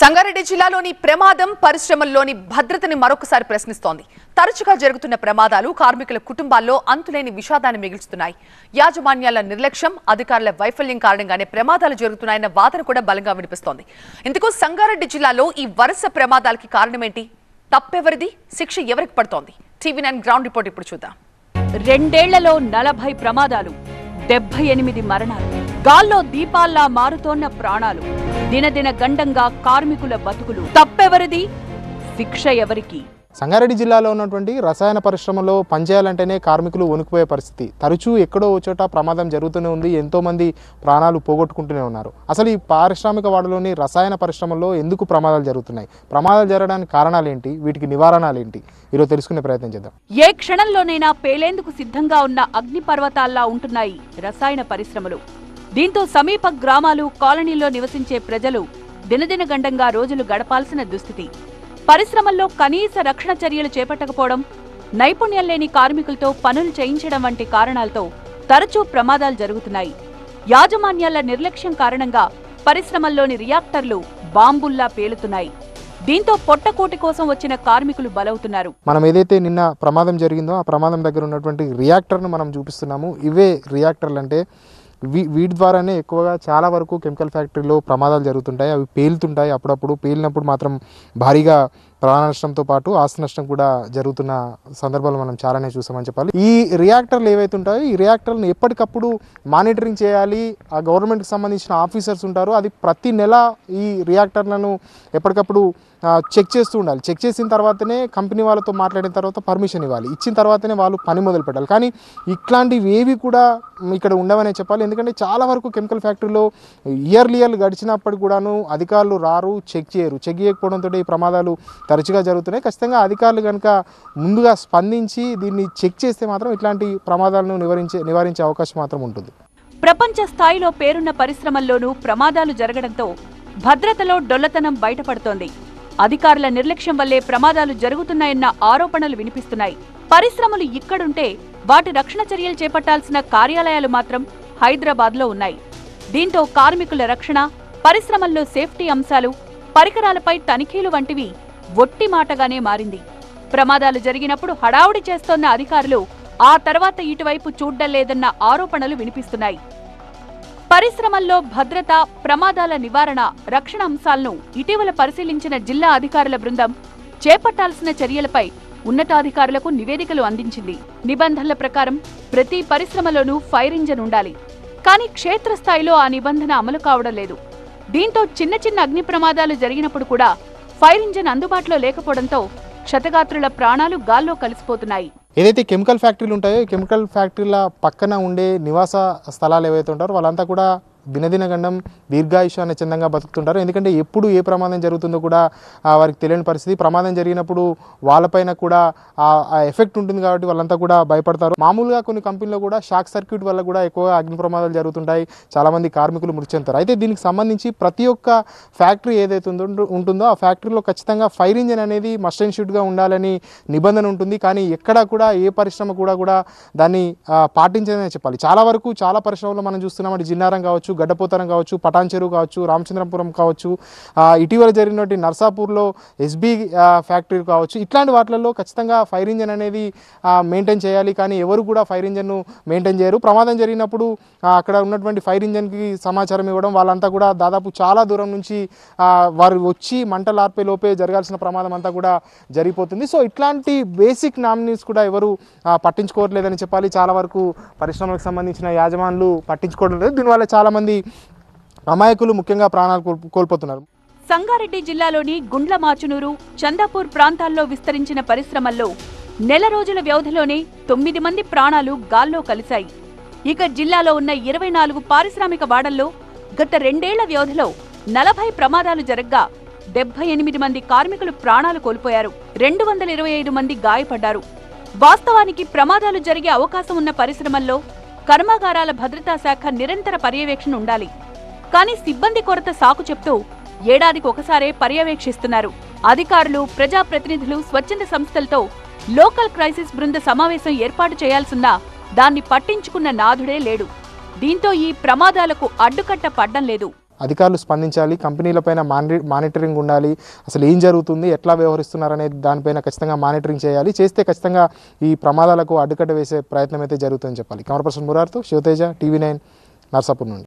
సంగారెడ్డి జిల్లాలోని ప్రమాదం పరిశ్రమల్లోని భద్రతని మరొకసారి ప్రశ్నిస్తోంది. తరచుగా జరుగుతున్న ప్రమాదాలు కార్మికుల కుటుంబాల్లో అంతులేని విషాదాన్ని మిగుల్చుతున్నాయి. యాజమాన్యాల నిర్లక్ష్యం, అధికారుల వైఫల్యం కారణంగానే ప్రమాదాలు జరుగుతున్నాయన్న వాదన కూడా బలంగా వినిపిస్తోంది. ఇందుకు సంగారెడ్డి జిల్లాలో ఈ వరుస ప్రమాదాలకి కారణమేంటి? తప్పెవరిది? శిక్ష ఎవరికి పడుతోంది? TV9 గ్రౌండ్ రిపోర్ట్ ఇప్పుడు చూద్దాం. 2 ఏళ్లలో 40 ప్రమాదాలు, 78 మరణాలు, గాల్లో దీపాల్లా మారుతోన్న ప్రాణాలు, దినదిన గండంగా కార్మికుల బతుకులు. తప్పెవరిది? శిక్ష ఎవరికి? సంగారెడ్డి జిల్లాలో ఉన్నటువంటి రసాయన పరిశ్రమలో పనిచేయాలంటేనే కార్మికులు వణికిపోయే పరిస్థితి. తరచూ ఎక్కడో చోట ప్రమాదం జరుగుతూనే ఉంది. ఎంతోమంది ప్రాణాలు పోగొట్టుకుంటూనే ఉన్నారు. అసలు ఈ పారిశ్రామిక వాడలోని రసాయన పరిశ్రమలో ఎందుకు ప్రమాదాలు జరుగుతున్నాయి? ప్రమాదాలు జరగడానికి కారణాలు ఏంటి? వీటికి నివారణలు ఏంటి? ఈరోజు తెలుసుకునే ప్రయత్నం చేద్దాం. ఏ క్షణంలోనైనా పేలేందుకు సిద్ధంగా ఉన్న అగ్నిపర్వతాల్లా ఉంటున్నాయి రసాయన పరిశ్రమలు. దీంతో సమీప గ్రామాలు, కాలనీల్లో నివసించే ప్రజలు దినదిన గండంగా రోజులు గడపాల్సిన దుస్థితి. పరిశ్రమల్లో కనీస రక్షణ చర్యలు చేపట్టకపోవడం, నైపుణ్యం లేని కార్మికులతో పనులు చేయించడం వంటి కారణాలతో తరచూ ప్రమాదాలు జరుగుతున్నాయి. యాజమాన్యాల నిర్లక్ష్యం కారణంగా పరిశ్రమల్లోని రియాక్టర్లు బాంబుల్లా పేలుతున్నాయి. దీంతో పొట్టకోటి కోసం వచ్చిన కార్మికులు బలవుతున్నారు. మనం ఏదైతే నిన్న ప్రమాదం జరిగిందో ఆ ప్రమాదం దగ్గర ఉన్నటువంటి రియాక్టర్ను మనం చూపిస్తున్నాము. ఇవే రియాక్టర్లు అంటే వీటి ద్వారానే ఎక్కువగా చాలా వరకు కెమికల్ ఫ్యాక్టరీలో ప్రమాదాలు జరుగుతుంటాయి. అవి పేలుతుంటాయి. అప్పుడప్పుడు పేలినప్పుడు మాత్రం భారీగా ప్రాణ నష్టంతో పాటు ఆస్తి నష్టం కూడా జరుగుతున్న సందర్భాలు మనం చాలానే చూసామని చెప్పాలి. ఈ రియాక్టర్లు ఏవైతే ఉంటాయో ఈ రియాక్టర్లను ఎప్పటికప్పుడు మానిటరింగ్ చేయాలి. ఆ గవర్నమెంట్కి సంబంధించిన ఆఫీసర్స్ ఉంటారు. అది ప్రతి నెల ఈ రియాక్టర్లను ఎప్పటికప్పుడు చెక్ చేస్తూ ఉండాలి. చెక్ చేసిన తర్వాతనే కంపెనీ వాళ్ళతో మాట్లాడిన తర్వాత పర్మిషన్ ఇవ్వాలి. ఇచ్చిన తర్వాతనే వాళ్ళు పని మొదలు పెట్టాలి. కానీ ఇట్లాంటివి ఏవి కూడా ఇక్కడ ఉండవనే చెప్పాలి. ఎందుకంటే చాలా వరకు కెమికల్ ఫ్యాక్టరీలో ఇయర్లు గడిచినప్పటికి కూడాను అధికారులు రారు, చెక్ చేయరు. చెక్ చేయకపోవడంతో ఈ ప్రమాదాలు తరచుగా జరుగుతున్నాయి. ఖచ్చితంగా అధికారులు కనుక ముందుగా స్పందించి దీన్ని చెక్ చేస్తే మాత్రం ఇట్లాంటి ప్రమాదాలను నివారించే అవకాశం మాత్రం ఉంటుంది. ప్రపంచ స్థాయిలో పేరున్న పరిశ్రమల్లోనూ ప్రమాదాలు జరగడంతో భద్రతలో డొల్లతనం బయటపడుతోంది. అధికారుల నిర్లక్ష్యం వల్లే ప్రమాదాలు జరుగుతున్నాయన్న ఆరోపణలు వినిపిస్తున్నాయి. పరిశ్రమలు ఇక్కడుంటే వాటి రక్షణ చర్యలు చేపట్టాల్సిన కార్యాలయాలు మాత్రం హైదరాబాద్లో ఉన్నాయి. దీంతో కార్మికుల రక్షణ, పరిశ్రమల్లో సేఫ్టీ అంశాలు, పరికరాలపై తనిఖీలు వంటివి ఒట్టి మాటగానే మారింది. ప్రమాదాలు జరిగినప్పుడు హడావుడి చేస్తోన్న అధికారులు ఆ తర్వాత ఇటువైపు చూడ్డం లేదన్న ఆరోపణలు వినిపిస్తున్నాయి. పరిశ్రమల్లో భద్రత, ప్రమాదాల నివారణ, రక్షణ అంశాలను ఇటీవల పరిశీలించిన జిల్లా అధికారుల బృందం చేపట్టాల్సిన చర్యలపై ఉన్నతాధికారులకు నివేదికలు అందించింది. నిబంధనల ప్రకారం ప్రతి పరిశ్రమలోనూ ఫైర్ ఇంజన్ ఉండాలి. కానీ క్షేత్రస్థాయిలో ఆ నిబంధన అమలు కావడం లేదు. దీంతో చిన్న చిన్న అగ్ని ప్రమాదాలు జరిగినప్పుడు కూడా ఫైర్ ఇంజన్ అందుబాటులో లేకపోవడంతో క్షతగాత్రుల ప్రాణాలు గాల్లో కలిసిపోతున్నాయి. ఏదైతే కెమికల్ ఫ్యాక్టరీలు ఉంటాయో ఈ కెమికల్ ఫ్యాక్టరీల పక్కన ఉండే నివాస స్థలాలు ఏవైతే ఉంటారో వాళ్ళంతా కూడా దినదిన గండం దీర్ఘాయుష్యాన్ని చందంగా బతుకుతుంటారు. ఎందుకంటే ఎప్పుడు ఏ ప్రమాదం జరుగుతుందో కూడా వారికి తెలియని పరిస్థితి. ప్రమాదం జరిగినప్పుడు వాళ్ళపైన కూడా ఆ ఎఫెక్ట్ ఉంటుంది కాబట్టి వాళ్ళంతా కూడా భయపడతారు. మామూలుగా కొన్ని కంపెనీలో కూడా షాక్ సర్క్యూట్ వల్ల కూడా ఎక్కువగా అగ్ని ప్రమాదాలు జరుగుతుంటాయి. చాలామంది కార్మికులు మృతి చెందుతారు. అయితే దీనికి సంబంధించి ప్రతి ఒక్క ఫ్యాక్టరీ ఏదైతే ఉంటుందో ఆ ఫ్యాక్టరీలో ఖచ్చితంగా ఫైర్ ఇంజిన్ అనేది మస్ట్ అండ్ షుడ్గా ఉండాలని నిబంధన ఉంటుంది. కానీ ఎక్కడా కూడా ఏ పరిశ్రమ కూడా దాన్ని పాటించదనే చెప్పాలి. చాలా వరకు చాలా పరిశ్రమలో మనం చూస్తున్నాం. జిన్నారం కావచ్చు, గడ్డపోతరం కావచ్చు, పటాన్ చెరువు కావచ్చు, రామచంద్రపురం కావచ్చు, ఇటీవల జరిగినటువంటి నర్సాపూర్లో SB ఫ్యాక్టరీ కావచ్చు, ఇట్లాంటి వాటిల్లో ఖచ్చితంగా ఫైర్ ఇంజన్ అనేది మెయింటైన్ చేయాలి. కానీ ఎవరు కూడా ఫైర్ ఇంజన్ను మెయింటైన్ చేయరు. ప్రమాదం జరిగినప్పుడు అక్కడ ఉన్నటువంటి ఫైర్ ఇంజన్కి సమాచారం ఇవ్వడం, వాళ్ళంతా కూడా దాదాపు చాలా దూరం నుంచి వారు వచ్చి మంటలు ఆర్పే లోపే జరగాల్సిన ప్రమాదం అంతా కూడా జరిగిపోతుంది. సో ఇట్లాంటి బేసిక్ నామినీస్ కూడా ఎవరు పట్టించుకోవట్లేదని చెప్పాలి. చాలా వరకు పరిశ్రమలకు సంబంధించిన యాజమానులు పట్టించుకోవడం లేదు. దీనివల్ల చాలామంది అమాయకులు ముఖ్యంగా ప్రాణాలు కోల్పోతున్నారు. సంగారెడ్డి జిల్లాలోని గుండ్లమాచునూరు, చందాపూర్ ప్రాంతాల్లో విస్తరించిన పరిశ్రమల్లో నెల రోజుల వ్యవధిలోనే 9 మంది ప్రాణాలు గాల్లో కలిశాయి. ఇక జిల్లాలో ఉన్న 24 పారిశ్రామిక వాడల్లో గత 2 ఏళ్ల వ్యవధిలో 40 ప్రమాదాలు జరగ్గా 78 మంది కార్మికులు ప్రాణాలు కోల్పోయారు. 225 మంది గాయపడ్డారు. వాస్తవానికి ప్రమాదాలు జరిగే అవకాశం ఉన్న పరిశ్రమల్లో కర్మాగారాల భద్రతా శాఖ నిరంతర పర్యవేక్షణ ఉండాలి. కానీ సిబ్బంది కొరత సాకు చెప్తూ ఏడాదికి ఒకసారే పర్యవేక్షిస్తున్నారు. అధికారులు, ప్రజాప్రతినిధులు, స్వచ్ఛంద సంస్థలతో లోకల్ క్రైసిస్ బృంద సమావేశం ఏర్పాటు చేయాల్సున్నా దాన్ని పట్టించుకున్న నాథుడే లేడు. దీంతో ఈ ప్రమాదాలకు అడ్డుకట్ట పడ్డం లేదు. అధికారులు స్పందించాలి, కంపెనీలపైన మానిటరింగ్ ఉండాలి, అసలు ఏం జరుగుతుంది, ఎట్లా వ్యవహరిస్తున్నారు అనే దానిపైన ఖచ్చితంగా మానిటరింగ్ చేయాలి. చేస్తే ఖచ్చితంగా ఈ ప్రమాదాలకు అడ్డుకట్ట వేసే ప్రయత్నం అయితే జరుగుతుందని చెప్పాలి. కెమెరా పర్సన్ మురార్తో శివతేజ, TV9 నర్సాపూర్ నుండి.